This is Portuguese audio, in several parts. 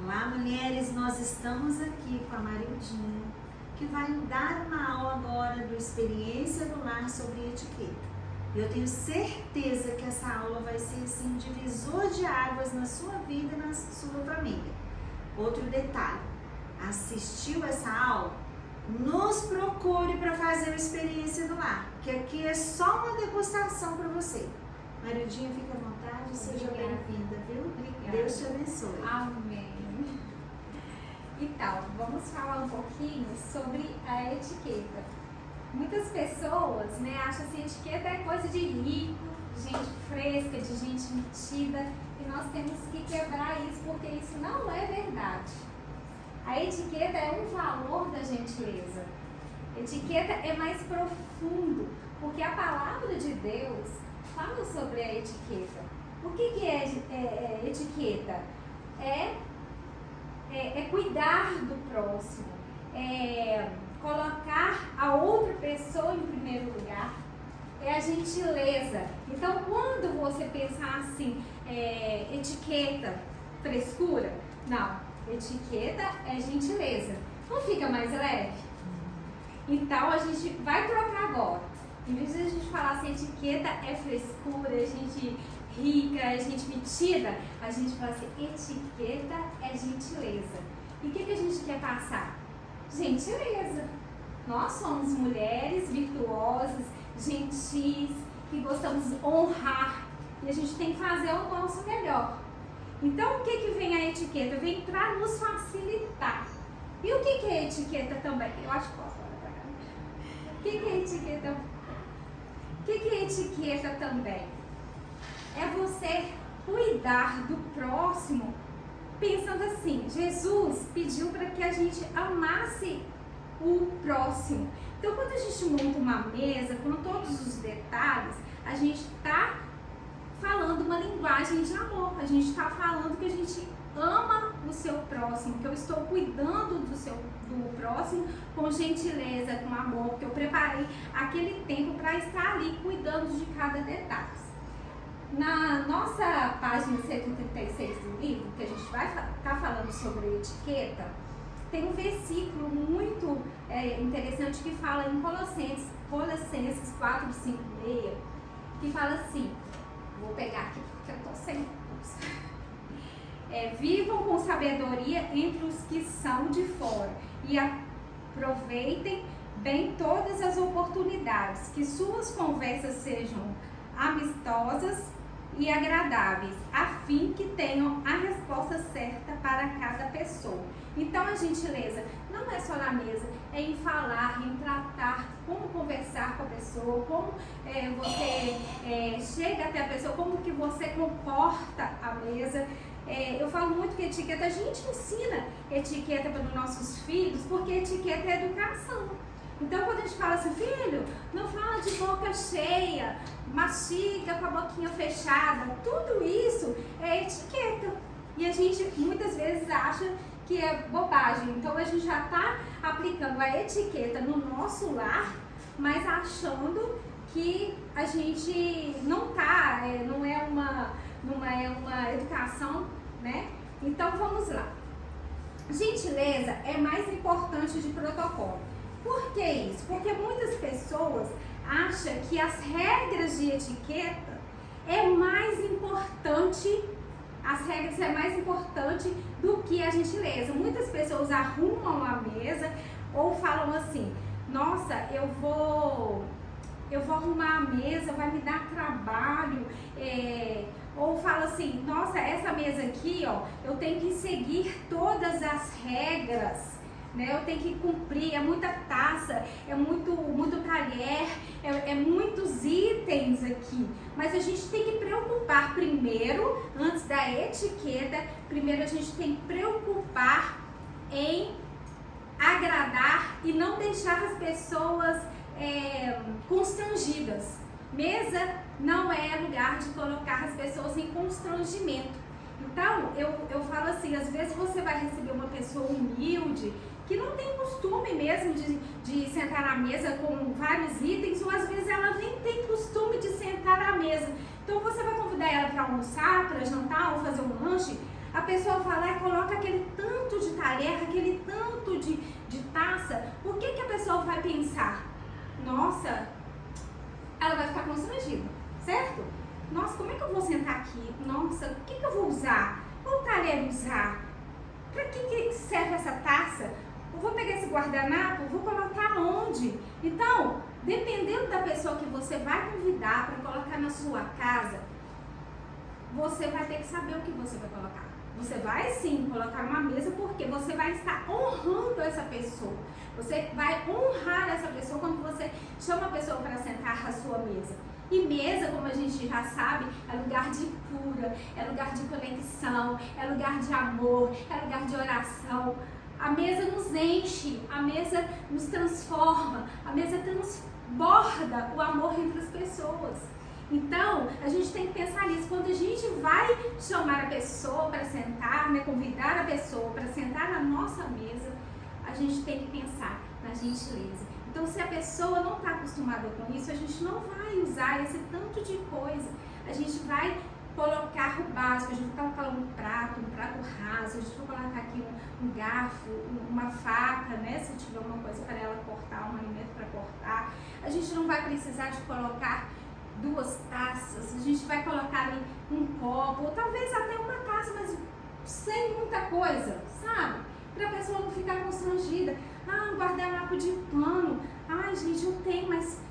Olá, mulheres, nós estamos aqui com a Marildinha, que vai dar uma aula agora do Experiência do Lar sobre etiqueta. Eu tenho certeza que essa aula vai ser assim, um divisor de águas na sua vida e na sua família. Outro detalhe, assistiu essa aula? Nos procure para fazer a Experiência do Lar, que aqui é só uma degustação para você. Marildinha, fica à vontade, seja bem-vinda, viu? Obrigada. Deus te abençoe. Amém. Então, vamos falar um pouquinho sobre a etiqueta. Muitas pessoas, acham que etiqueta é coisa de rico, de gente fresca, de gente metida, e nós temos que quebrar isso, porque isso não é verdade. A etiqueta é um valor da gentileza. Etiqueta é mais profundo, porque a palavra de Deus fala sobre a etiqueta. O que é etiqueta? É cuidar do próximo, é colocar a outra pessoa em primeiro lugar, é a gentileza. Então, quando você pensar assim, etiqueta, frescura, não, etiqueta é gentileza. Não fica mais leve? Então, a gente vai trocar agora. Em vez de a gente falar assim, etiqueta é frescura, é gente rica, é gente metida, a gente fala assim, etiqueta é gentileza. E o que a gente quer passar? Gentileza. Nós somos mulheres virtuosas, gentis, que gostamos de honrar, e a gente tem que fazer o nosso melhor. Então, o que vem a etiqueta? Vem para nos facilitar. E o que é etiqueta também? Eu acho que posso falar pra cá. O que é etiqueta? O que é etiqueta também? É você cuidar do próximo pensando assim, Jesus pediu para que a gente amasse o próximo. Então, quando a gente monta uma mesa com todos os detalhes, a gente está falando uma linguagem de amor. A gente está falando que a gente ama o seu próximo, que eu estou cuidando do próximo com gentileza, com amor, que eu preparei aquele tempo para estar ali cuidando de cada detalhe. Na nossa página 136 do livro, que a gente vai estar falando sobre etiqueta, tem um versículo muito interessante que fala em Colossenses 4, 5, 6, que fala assim, vou pegar aqui porque eu estou sem luz. Vivam com sabedoria entre os que são de fora e aproveitem bem todas as oportunidades, que suas conversas sejam amistosas e agradáveis, a fim que tenham a resposta certa para cada pessoa. Então, a gentileza não é só na mesa, é em falar, em tratar, como conversar com a pessoa, como você chega até a pessoa, como que você comporta a mesa. Eu falo muito que etiqueta, a gente ensina etiqueta para os nossos filhos, porque etiqueta é educação. Então, quando a gente fala assim, filho, não fala de boca cheia, mastiga com a boquinha fechada, tudo isso é etiqueta. E a gente muitas vezes acha que é bobagem. Então, a gente já está aplicando a etiqueta no nosso lar, mas achando que a gente não está, não é uma educação, né? Então, vamos lá. Gentileza é mais importante de protocolo. Por que isso? Porque muitas pessoas acham que as regras de etiqueta é mais importante, do que a gentileza. Muitas pessoas arrumam a mesa ou falam assim, nossa, eu vou arrumar a mesa, vai me dar trabalho, ou fala assim, nossa, essa mesa aqui, eu tenho que seguir todas as regras, eu tenho que cumprir, é muita taça, é muito talher, é muitos itens aqui. Mas a gente tem que preocupar primeiro, antes da etiqueta, primeiro a gente tem que preocupar em agradar e não deixar as pessoas constrangidas. Mesa não é lugar de colocar as pessoas em constrangimento. Então, eu falo assim, às vezes você vai receber uma pessoa humilde, que não tem costume mesmo de sentar na mesa com vários itens, ou às vezes ela nem tem costume de sentar à mesa. Então você vai convidar ela para almoçar, para jantar ou fazer um lanche, A pessoa vai lá e coloca aquele tanto de talher, aquele tanto de taça. O que a pessoa vai pensar? Nossa, ela vai ficar constrangida, certo? Nossa, como é que eu vou sentar aqui? Nossa, o que eu vou usar? Qual talher usar? Para que serve essa taça? Eu vou pegar esse guardanapo, vou colocar onde? Então, dependendo da pessoa que você vai convidar para colocar na sua casa, você vai ter que saber o que você vai colocar. Você vai sim colocar uma mesa porque você vai estar honrando essa pessoa. Você vai honrar essa pessoa quando você chama a pessoa para sentar à sua mesa. E mesa, como a gente já sabe, é lugar de cura, é lugar de conexão, é lugar de amor, é lugar de oração. A mesa nos enche, a mesa nos transforma, a mesa transborda o amor entre as pessoas. Então, a gente tem que pensar nisso. Quando a gente vai chamar a pessoa para sentar, né, convidar a pessoa para sentar na nossa mesa, a gente tem que pensar na gentileza. Então, se a pessoa não está acostumada com isso, a gente não vai usar esse tanto de coisa. A gente vai colocar o básico, a gente vai colocar um prato raso, a gente vai colocar aqui um garfo, uma faca, né? Se tiver uma coisa para ela cortar, um alimento para cortar. A gente não vai precisar de colocar 2 taças, a gente vai colocar ali um copo, ou talvez até uma taça, mas sem muita coisa, sabe? Para a pessoa não ficar constrangida. Ah, um guardanapo de pano. Ai, gente, eu tenho, mas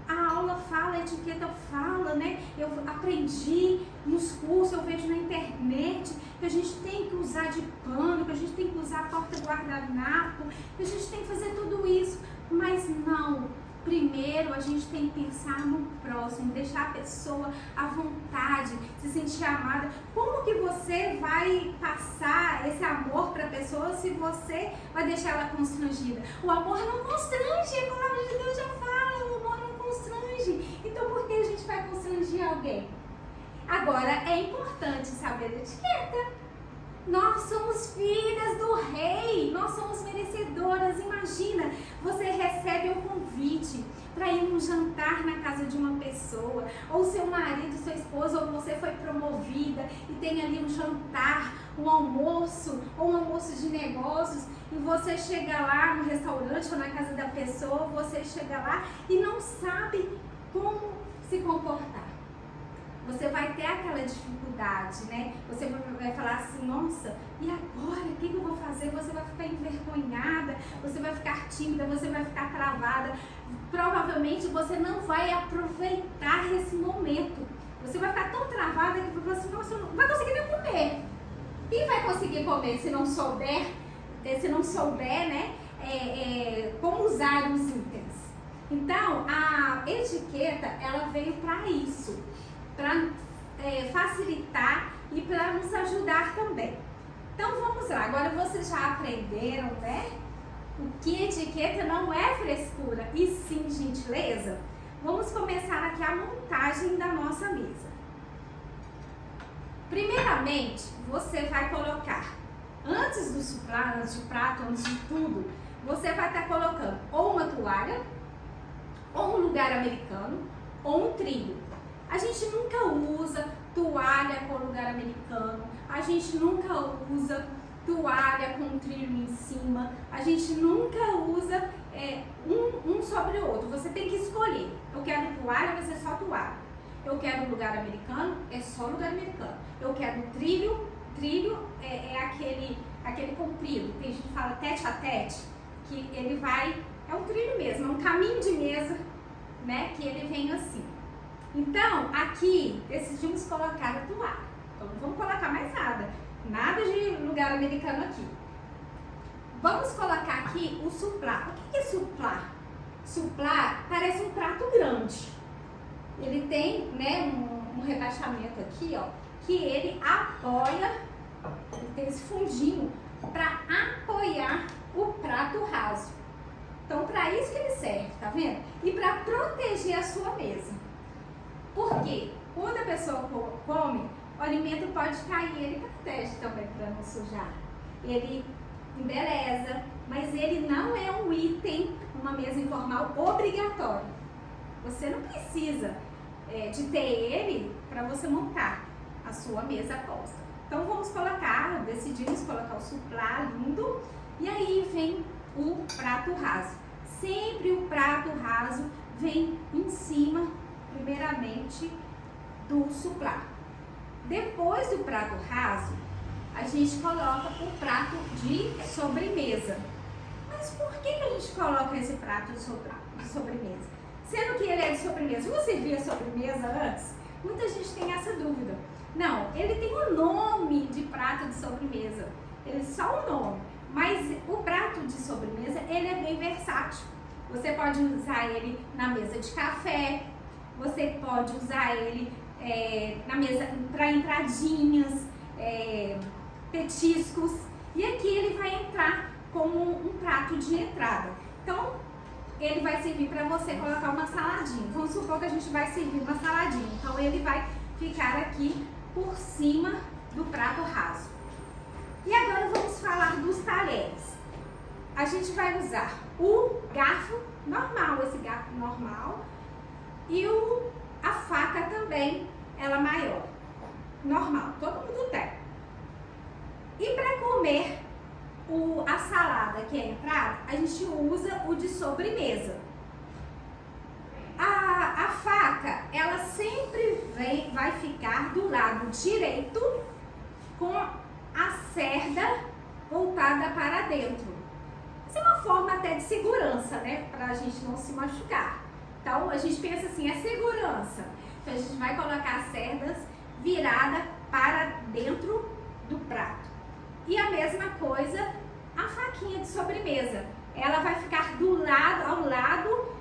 a aula fala, a etiqueta fala, né? Eu aprendi nos cursos, eu vejo na internet que a gente tem que usar de pano, que a gente tem que usar porta-guardanapo, que a gente tem que fazer tudo isso. Mas não. Primeiro, a gente tem que pensar no próximo, deixar a pessoa à vontade, se sentir amada. Como que você vai passar esse amor para a pessoa se você vai deixar ela constrangida? O amor não constrange, a palavra de Deus já fala, o amor não constrange. Então, por que a gente vai constranger alguém? Agora, é importante saber a etiqueta. Nós somos filhas do rei, nós somos merecedoras. Imagina, você recebe um convite para ir num jantar na casa de uma pessoa, ou seu marido, sua esposa, ou você foi promovida e tem ali um jantar, um almoço, ou um almoço de negócios, e você chega lá no restaurante ou na casa da pessoa, você chega lá e não sabe como se comportar. Você vai ter aquela dificuldade, né? Você vai falar assim, nossa, e agora? O que eu vou fazer? Você vai ficar envergonhada, você vai ficar tímida, você vai ficar travada. Provavelmente você não vai aproveitar esse momento. Você vai ficar tão travada que você assim, nossa, não vai conseguir nem comer. E vai conseguir comer se não souber, né? Como usar os itens. Então, a etiqueta, ela veio para isso. Para facilitar e para nos ajudar também. Então vamos lá, agora vocês já aprenderam, né? O que etiqueta não é frescura e sim gentileza? Vamos começar aqui a montagem da nossa mesa. Primeiramente, você vai colocar, antes do suplá, antes de prato, antes de tudo, você vai estar colocando ou uma toalha, ou um lugar americano, ou um trilho. A gente nunca usa toalha com lugar americano, a gente nunca usa toalha com trilho em cima, a gente nunca usa um sobre o outro. Você tem que escolher. Eu quero toalha, vai ser só toalha. Eu quero lugar americano, é só lugar americano. Eu quero trilho é aquele comprido, tem gente que fala tete a tete, que ele vai, é um trilho mesmo, é um caminho de mesa, né, que ele vem assim. Então, aqui, decidimos colocar a toalha. Então, não vamos colocar mais nada. Nada de lugar americano aqui. Vamos colocar aqui o suplá. O que é suplá? Suplá parece um prato grande. Ele tem, né, um rebaixamento aqui, ó, que ele apoia, ele tem esse fundinho para apoiar o prato raso. Então, para isso que ele serve, tá vendo? E para proteger a sua mesa. Porque quando a pessoa come, o alimento pode cair, ele protege também para não sujar. Ele embeleza, mas ele não é um item, uma mesa informal obrigatório. Você não precisa de ter ele para você montar a sua mesa posta. Então vamos colocar, decidimos colocar o suplá lindo e aí vem o prato raso. Sempre o prato raso vem em cima, primeiramente, do suplá. Depois do prato raso, a gente coloca o prato de sobremesa. Mas por que a gente coloca esse prato de sobremesa? Sendo que ele é de sobremesa. Você via sobremesa antes? Muita gente tem essa dúvida. Não, ele tem o nome de prato de sobremesa. Ele só o nome. Mas o prato de sobremesa, ele é bem versátil. Você pode usar ele na mesa de café. Você pode usar ele na mesa para entradinhas, petiscos. E aqui ele vai entrar como um prato de entrada. Então, ele vai servir para você colocar uma saladinha. Vamos supor que a gente vai servir uma saladinha. Então, ele vai ficar aqui por cima do prato raso. E agora vamos falar dos talheres. A gente vai usar o garfo normal, esse garfo normal, e a faca também, ela maior, normal, todo mundo tem. E para comer a salada que é entrada, a gente usa o de sobremesa. A faca, ela sempre vai ficar do lado direito com a cerda voltada para dentro. Isso é uma forma até de segurança, né? Para a gente não se machucar. Então, a gente pensa assim, é segurança. Então, a gente vai colocar as cerdas virada para dentro do prato. E a mesma coisa, a faquinha de sobremesa. Ela vai ficar ao lado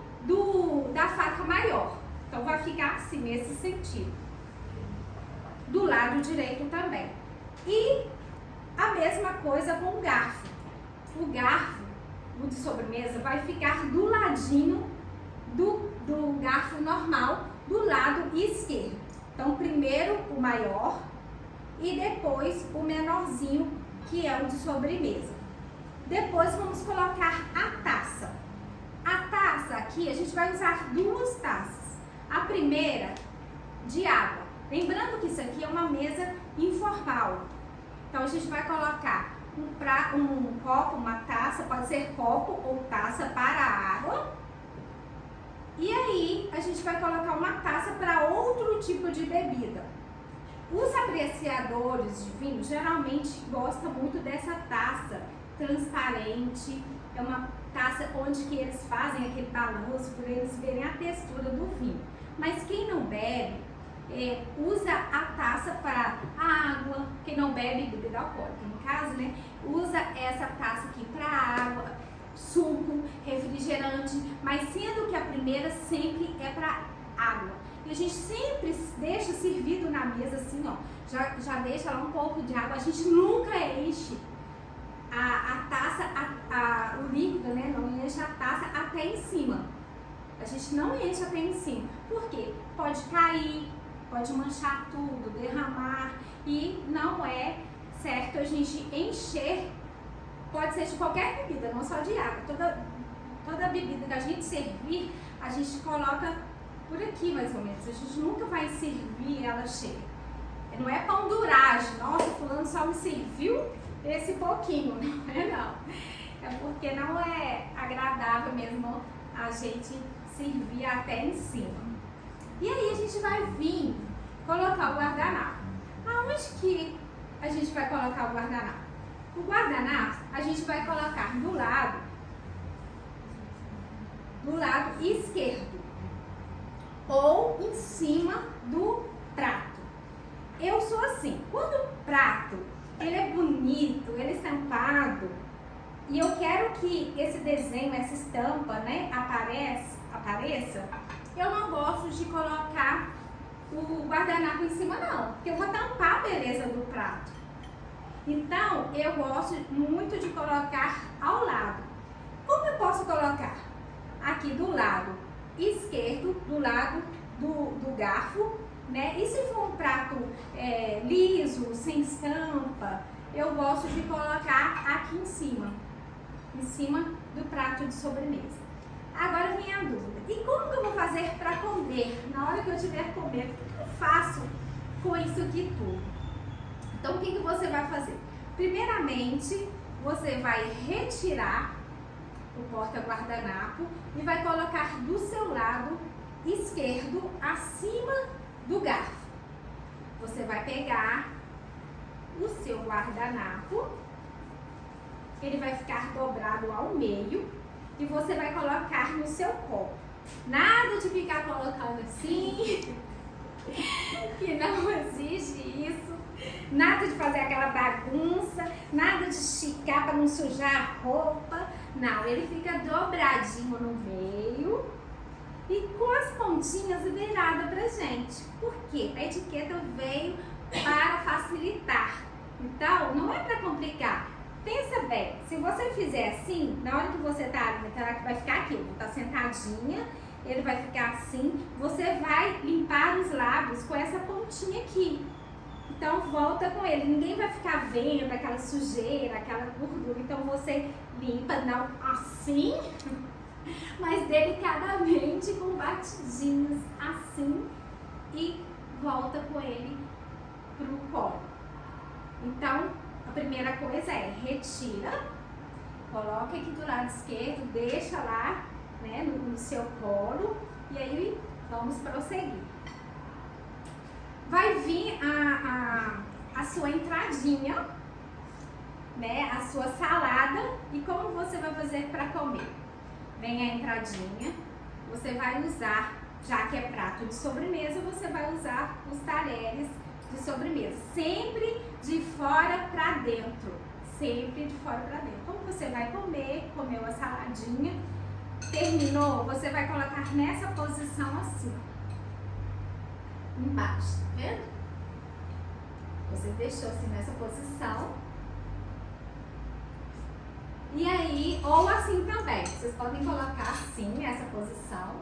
da faca maior. Então, vai ficar assim, nesse sentido. Do lado direito também. E a mesma coisa com o garfo. O garfo, o de sobremesa, vai ficar do ladinho do garfo normal, do lado esquerdo. Então, primeiro o maior e depois o menorzinho, que é o de sobremesa. Depois vamos colocar a taça. A taça aqui, a gente vai usar duas taças. A primeira de água. Lembrando que isso aqui é uma mesa informal. Então, a gente vai colocar um copo, uma taça, pode ser copo ou taça para água. E aí, a gente vai colocar uma taça para outro tipo de bebida. Os apreciadores de vinho geralmente gostam muito dessa taça transparente. É uma taça onde que eles fazem aquele balanço para eles verem a textura do vinho. Mas quem não bebe, usa a taça para água. Quem não bebe bebida alcoólica, no caso, né? Usa essa taça aqui para água, suco, refrigerante, mas sendo que a primeira sempre é para água. E a gente sempre deixa servido na mesa assim, ó, já deixa lá um pouco de água, a gente nunca enche a taça, o líquido, né, não enche a taça até em cima. A gente não enche até em cima. Por quê? Pode cair, pode manchar tudo, derramar, e não é certo a gente encher. Pode ser de qualquer bebida, não só de água. Toda bebida que a gente servir, a gente coloca por aqui mais ou menos. A gente nunca vai servir ela cheia. Não é panduragem. Nossa, fulano só me serviu esse pouquinho. Não é não. É porque não é agradável mesmo a gente servir até em cima. E aí a gente vai vir colocar o guardanapo. Aonde que a gente vai colocar o guardanapo? O guardanapo a gente vai colocar do lado esquerdo ou em cima do prato. Eu sou assim, quando o prato ele é bonito, ele é estampado e eu quero que esse desenho, essa estampa, né, apareça, eu não gosto de colocar o guardanapo em cima não, porque eu vou tampar a beleza do prato. Então, eu gosto muito de colocar ao lado. Como eu posso colocar? Aqui do lado esquerdo, do lado do garfo, né? E se for um prato liso, sem estampa, eu gosto de colocar aqui em cima do prato de sobremesa. Agora vem a dúvida. E como que eu vou fazer para comer? Na hora que eu estiver comendo, o que eu faço com isso aqui tudo? Então, o que você vai fazer? Primeiramente, você vai retirar o porta-guardanapo e vai colocar do seu lado esquerdo acima do garfo. Você vai pegar o seu guardanapo, ele vai ficar dobrado ao meio e você vai colocar no seu copo. Nada de ficar colocando assim, que não existe isso. Nada de fazer aquela bagunça, nada de esticar para não sujar a roupa. Não, ele fica dobradinho no meio e com as pontinhas viradas pra gente. Por quê? A etiqueta veio para facilitar. Então, não é para complicar. Pensa bem, se você fizer assim, na hora que você tá vai ficar aqui, tá sentadinha, ele vai ficar assim, você vai limpar os lábios com essa pontinha aqui. Então volta com ele, ninguém vai ficar vendo aquela sujeira, aquela gordura. Então você limpa, não assim, mas delicadamente, com batidinhos assim, e volta com ele pro colo. Então a primeira coisa é retira, coloca aqui do lado esquerdo, deixa lá, né, no seu colo, e aí vamos prosseguir. Vai vir a sua entradinha, né, a sua salada, e como você vai fazer para comer? Vem a entradinha, você vai usar, já que é prato de sobremesa, você vai usar os talheres de sobremesa, sempre de fora para dentro, sempre de fora para dentro. Como você vai comer, comeu a saladinha, terminou, você vai colocar nessa posição assim, embaixo, tá vendo? Você deixou assim nessa posição. E aí, ou assim também, vocês podem colocar assim, nessa posição,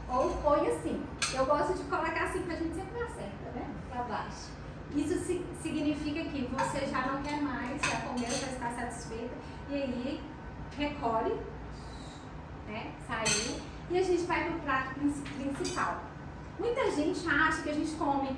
ou põe assim. Eu gosto de colocar assim pra gente sempre acerta, né? Pra baixo. Isso significa que você já não quer mais, já comeu, já está satisfeita. E aí, recolhe, né? Saiu. E a gente vai pro prato principal. Muita gente acha que a gente come,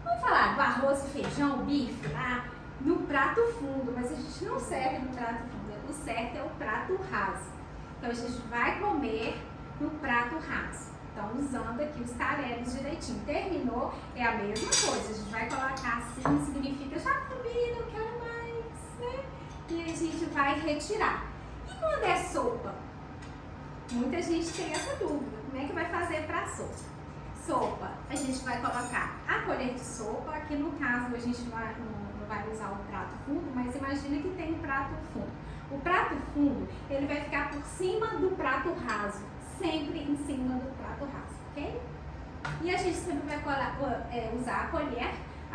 vamos falar, do arroz e feijão, bife lá, no prato fundo, mas a gente não serve no prato fundo. O certo é o prato raso. Então a gente vai comer no prato raso. Então, usando aqui os talheres direitinho. Terminou, é a mesma coisa. A gente vai colocar assim, significa já comi, não quero mais, né? E a gente vai retirar. E quando é sopa? Muita gente tem essa dúvida. Como é que vai fazer para sopa? Sopa, a gente vai colocar a colher de sopa. Aqui no caso, a gente não vai usar o prato fundo, mas imagina que tem um prato fundo. O prato fundo, ele vai ficar por cima do prato raso. Sempre em cima do prato raso, ok? E a gente sempre vai usar a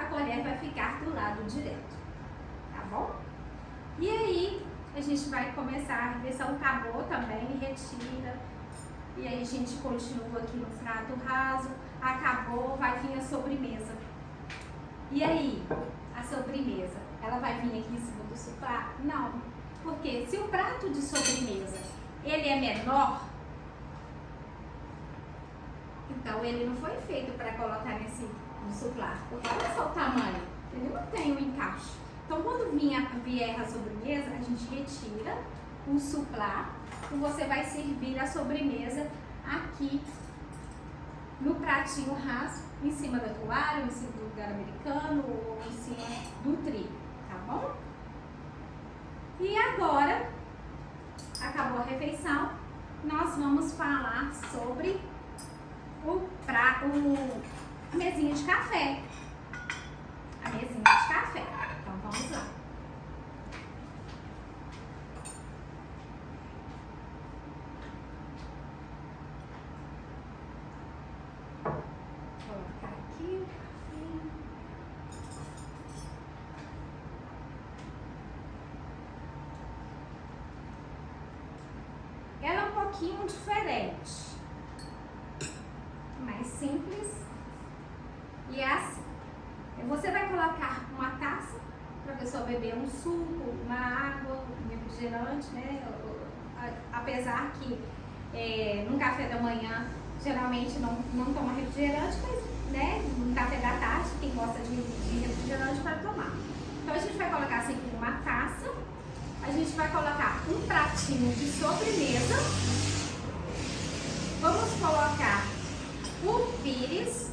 colher vai ficar do lado direito, tá bom? E aí, a gente vai começar, a refeição acabou também, retira, e aí a gente continua aqui no prato raso, acabou, vai vir a sobremesa. E aí, a sobremesa, ela vai vir aqui em cima do sofá? Não, porque se o prato de sobremesa, ele é menor, então ele não foi feito para colocar no suplá. Porque olha só o tamanho, ele não tem um encaixe. Então quando vier a sobremesa, a gente retira o suplá e você vai servir a sobremesa aqui no pratinho raso, em cima da toalha, em cima do lugar americano ou em cima do trigo, tá bom? E agora, acabou a refeição, nós vamos falar sobre a mesinha de café. A mesinha de café. Então vamos lá. Vou colocar aqui o café. Ela é um pouquinho diferente. Mais simples, e é assim. Você vai colocar uma taça para a pessoa beber um suco, uma água, um refrigerante, né? Apesar que no café da manhã geralmente não toma refrigerante, mas né, um café da tarde, quem gosta de refrigerante pode tomar. Então a gente vai colocar sempre uma taça, a gente vai colocar um pratinho de sobremesa, vamos colocar o pires,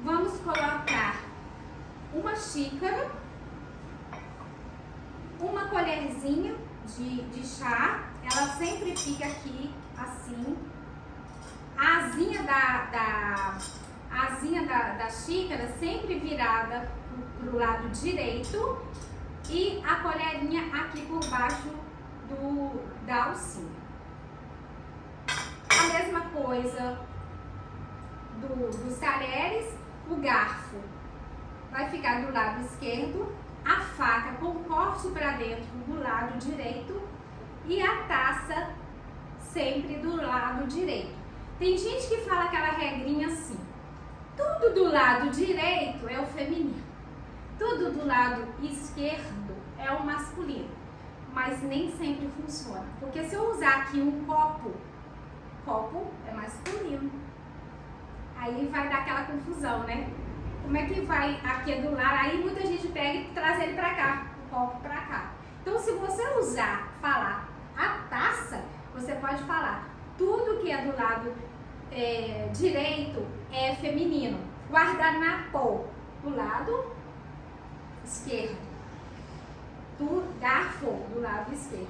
vamos colocar uma xícara, uma colherzinha de chá, ela sempre fica aqui assim, a asinha da xícara sempre virada pro lado direito e a colherinha aqui por baixo da alcinha. A mesma coisa dos talheres, o garfo vai ficar do lado esquerdo, a faca com corte para dentro do lado direito e a taça sempre do lado direito. Tem gente que fala aquela regrinha assim, tudo do lado direito é o feminino, tudo do lado esquerdo é o masculino, mas nem sempre funciona, porque se eu usar aqui um copo é masculino, aí vai dar aquela confusão, né? Como é que vai aqui do lado, aí muita gente pega e traz ele pra cá, o copo pra cá. Então se você falar a taça, você pode falar tudo que é do lado direito é feminino. Guardanapo, do lado esquerdo. Garfo, do lado esquerdo.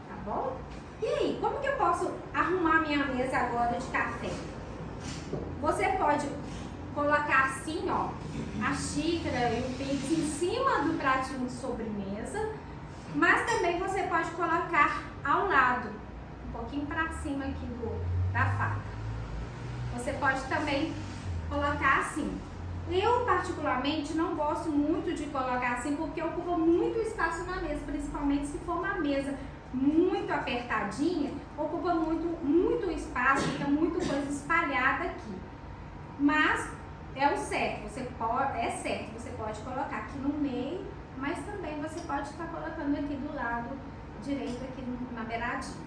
Tá bom? E aí, como que eu posso arrumar minha mesa agora de café? Você pode colocar assim, ó, a xícara e o pires em cima do pratinho de sobremesa, mas também você pode colocar ao lado, um pouquinho para cima aqui da faca. Você pode também colocar assim. Eu, particularmente, não gosto muito de colocar assim, porque ocupa muito espaço na mesa, principalmente se for uma mesa muito apertadinha, ocupa muito espaço, fica muita coisa espalhada aqui. Mas é o certo, você pode colocar aqui no meio, mas também você pode estar colocando aqui do lado direito, aqui na beiradinha.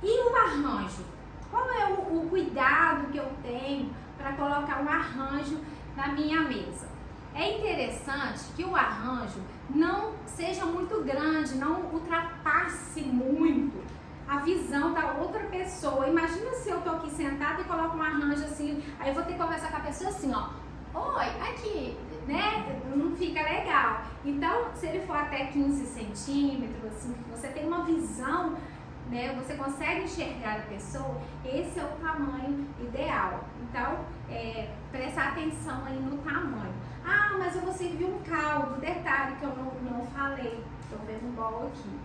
E o arranjo? Qual é o cuidado que eu tenho para colocar um arranjo na minha mesa? É interessante que o arranjo não seja muito grande, não ultrapasse muito a visão da outra pessoa. Imagina se eu tô aqui sentada e coloco um arranjo assim, aí eu vou ter que conversar com a pessoa assim, ó. Oi, aqui, né? Não fica legal. Então, se ele for até 15 centímetros, assim, que você tem uma visão, né? Você consegue enxergar a pessoa, esse é o tamanho ideal. Então, prestar atenção aí no tamanho. Ah, mas eu vou servir um caldo, detalhe que eu não falei, tô vendo um bol aqui.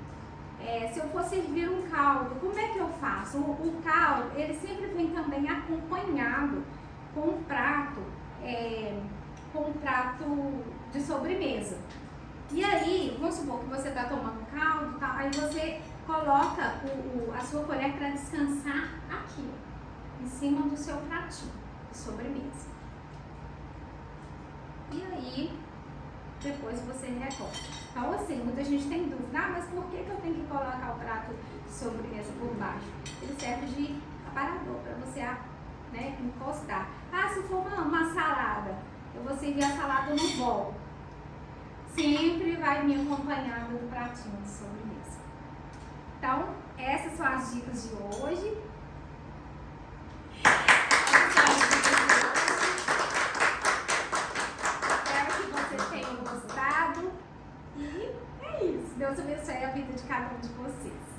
Se eu for servir um caldo, como é que eu faço? O caldo, ele sempre vem também acompanhado com um prato de sobremesa. E aí, vamos supor que você está tomando caldo, tá? Aí você coloca a sua colher para descansar aqui, ó, em cima do seu pratinho de sobremesa. E aí, depois você recorta. Então, assim, muita gente tem dúvida, mas por que eu tenho que colocar o prato de sobremesa por baixo? Ele serve de aparador para você, né, encostar. Ah, se for uma salada, eu vou servir a salada no bol. Sempre vai me acompanhando do pratinho de sobremesa. Então, essas são as dicas de hoje. Espero que vocês tenham gostado. E é isso. Deus abençoe a vida de cada um de vocês.